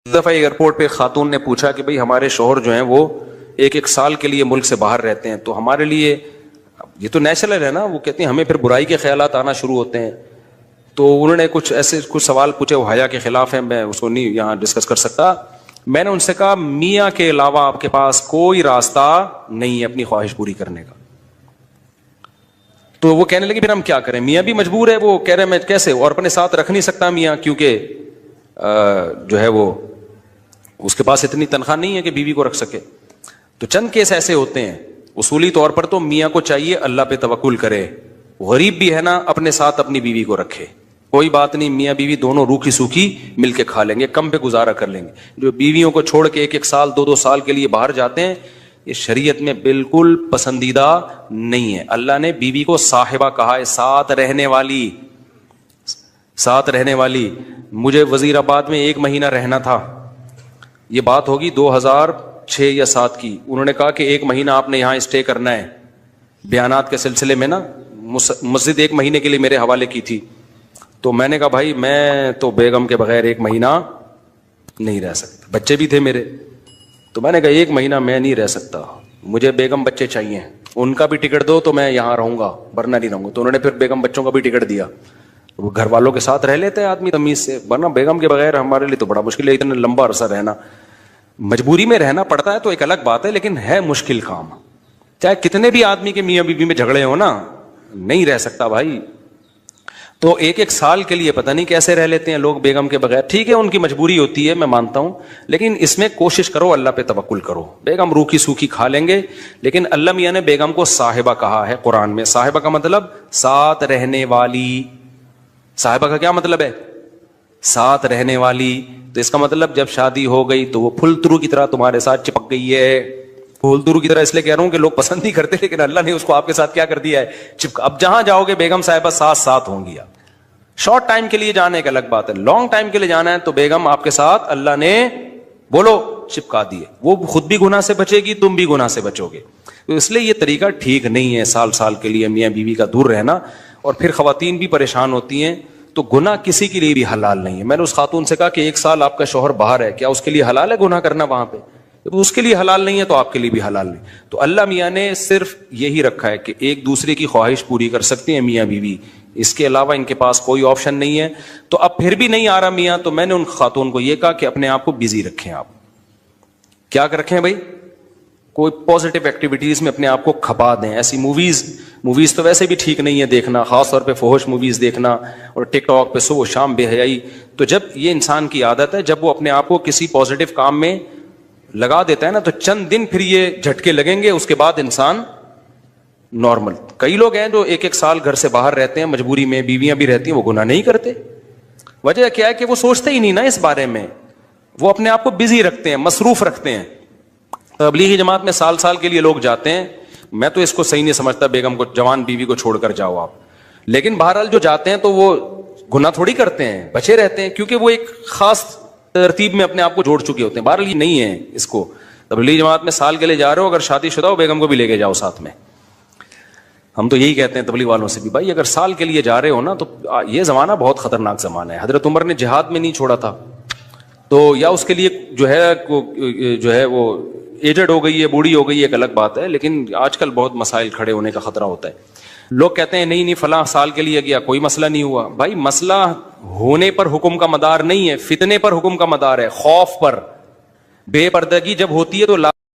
دفعہ ایئرپورٹ پہ خاتون نے پوچھا کہ بھئی ہمارے شوہر جو ہیں وہ ایک سال کے لیے ملک سے باہر رہتے ہیں، تو ہمارے لیے یہ تو نیچرل ہے نا، وہ کہتے ہیں ہمیں پھر برائی کے خیالات آنا شروع ہوتے ہیں. تو انہوں نے کچھ سوال پوچھے، وہ حیا کے خلاف ہیں، میں اس کو نہیں یہاں ڈسکس کر سکتا. میں نے ان سے کہا میاں کے علاوہ آپ کے پاس کوئی راستہ نہیں ہے اپنی خواہش پوری کرنے کا. تو وہ کہنے لگے پھر ہم کیا کریں، میاں بھی مجبور ہے. وہ کہہ رہے میں کیسے، اور اپنے ساتھ رکھ نہیں سکتا میاں، کیونکہ جو ہے وہ اس کے پاس اتنی تنخواہ نہیں ہے کہ بیوی کو رکھ سکے. تو چند کیس ایسے ہوتے ہیں. اصولی طور پر تو میاں کو چاہیے اللہ پہ توکل کرے، غریب بھی ہے نا اپنے ساتھ اپنی بیوی کو رکھے. کوئی بات نہیں، میاں بیوی دونوں روکھی سوکھی مل کے کھا لیں گے، کم پہ گزارا کر لیں گے. جو بیویوں کو چھوڑ کے ایک سال دو سال کے لیے باہر جاتے ہیں، یہ شریعت میں بالکل پسندیدہ نہیں ہے. اللہ نے بیوی کو صاحبہ کہا ہے، ساتھ رہنے والی. مجھے وزیر آباد میں 1 مہینہ رہنا تھا، یہ بات ہوگی 2006 یا 2007 کی. انہوں نے کہا کہ 1 مہینہ آپ نے یہاں اسٹے کرنا ہے. بیانات کے سلسلے میں نا مسجد 1 مہینے کے لیے میرے حوالے کی تھی. تو میں نے کہا بھائی میں تو بیگم کے بغیر 1 مہینہ نہیں رہ سکتا، بچے بھی تھے میرے. تو میں نے کہا 1 مہینہ میں نہیں رہ سکتا، مجھے بیگم بچے چاہیے، ان کا بھی ٹکٹ دو تو میں یہاں رہوں گا ورنہ نہیں رہوں گا. تو انہوں نے پھر بیگم بچوں کا بھی ٹکٹ دیا. وہ گھر والوں کے ساتھ رہ لیتے ہیں آدمی تمیز سے، ورنہ بیگم کے بغیر ہمارے لیے تو بڑا مشکل ہے اتنا لمبا عرصہ رہنا. مجبوری میں رہنا پڑتا ہے تو ایک الگ بات ہے، لیکن ہے مشکل کام. چاہے کتنے بھی آدمی کے میاں بیوی میں جھگڑے ہو نا، نہیں رہ سکتا بھائی. تو 1 سال کے لیے پتہ نہیں کیسے رہ لیتے ہیں لوگ بیگم کے بغیر. ٹھیک ہے ان کی مجبوری ہوتی ہے، میں مانتا ہوں، لیکن اس میں کوشش کرو اللہ پہ توکل کرو. بیگم روکھی سوکھی کھا لیں گے، لیکن اللہ میاں نے بیگم کو صاحبہ کہا ہے قرآن میں. صاحبہ کا مطلب ساتھ رہنے والی. صاحبہ کا کیا مطلب ہے؟ ساتھ رہنے والی. تو اس کا مطلب جب شادی ہو گئی تو وہ پھول ترو کی طرح تمہارے ساتھ چپک گئی ہے. پھول ترو کی طرح اس لیے کہہ رہا ہوں کہ لوگ پسند نہیں کرتے، لیکن اللہ نے اس کو آپ کے ساتھ کیا کر دیا ہے، اب جہاں جاؤ گے بیگم صاحبہ ساتھ ہوں گی. شارٹ ٹائم کے لیے جانے ایک الگ بات ہے، لانگ ٹائم کے لیے جانا ہے تو بیگم آپ کے ساتھ اللہ نے بولو چپکا دیے. وہ خود بھی گناہ سے بچے گی، تم بھی گناہ سے بچو گے. تو اس لیے یہ طریقہ ٹھیک نہیں ہے سال کے لیے میاں بیوی کا دور رہنا. اور پھر خواتین بھی پریشان ہوتی ہیں. تو گناہ کسی کے لیے بھی حلال نہیں ہے. میں نے اس خاتون سے کہا کہ 1 سال آپ کا شوہر باہر ہے، کیا اس کے لیے حلال ہے گناہ کرنا وہاں پہ؟ اس کے لیے حلال نہیں ہے تو آپ کے لیے بھی حلال نہیں. تو اللہ میاں نے صرف یہی رکھا ہے کہ ایک دوسرے کی خواہش پوری کر سکتے ہیں میاں بیوی، اس کے علاوہ ان کے پاس کوئی آپشن نہیں ہے. تو اب پھر بھی نہیں آ رہا میاں، تو میں نے ان خاتون کو یہ کہا کہ اپنے آپ کو بزی رکھیں. آپ کیا کر رکھیں بھائی؟ کوئی پازیٹیو ایکٹیویٹیز میں اپنے آپ کو کھپا دیں. ایسی موویز تو ویسے بھی ٹھیک نہیں ہے دیکھنا، خاص طور پہ فحش موویز دیکھنا، اور ٹک ٹاک پہ صبح و شام بے حیائی. تو جب یہ انسان کی عادت ہے، جب وہ اپنے آپ کو کسی پازیٹیو کام میں لگا دیتا ہے نا، تو چند دن پھر یہ جھٹکے لگیں گے، اس کے بعد انسان نارمل. کئی لوگ ہیں جو 1 سال گھر سے باہر رہتے ہیں، مجبوری میں بیویاں بھی رہتی ہیں، وہ گناہ نہیں کرتے. وجہ کیا ہے کہ وہ سوچتے ہی نہیں نا اس بارے میں، وہ اپنے آپ کو بزی رکھتے ہیں، مصروف رکھتے ہیں. تبلیغی جماعت میں سال کے لیے لوگ جاتے ہیں. میں تو اس کو صحیح نہیں سمجھتا بیگم کو، جوان بیوی کو چھوڑ کر جاؤ آپ. لیکن بہرحال جو جاتے ہیں تو وہ گناہ تھوڑی کرتے ہیں، بچے رہتے ہیں، کیونکہ وہ ایک خاص ترتیب میں اپنے آپ کو جوڑ چکے ہوتے ہیں. بہرحال یہ نہیں ہے اس کو. تبلیغی جماعت میں سال کے لیے جا رہے ہو، اگر شادی شدہ ہو بیگم کو بھی لے کے جاؤ ساتھ میں. ہم تو یہی کہتے ہیں تبلیغ والوں سے بھی، بھائی اگر سال کے لیے جا رہے ہو نا، تو یہ زمانہ بہت خطرناک زمانہ ہے. حضرت عمر نے جہاد میں نہیں چھوڑا تھا، تو یا اس کے لیے جو ہے وہ ایجڈ ہو گئی ہے، بوڑھی ہو گئی ہے، ایک الگ بات ہے. لیکن آج کل بہت مسائل کھڑے ہونے کا خطرہ ہوتا ہے. لوگ کہتے ہیں نہیں فلاں سال کے لیے گیا کوئی مسئلہ نہیں ہوا. بھائی مسئلہ ہونے پر حکم کا مدار نہیں ہے، فتنے پر حکم کا مدار ہے، خوف پر. بے پردگی جب ہوتی ہے تو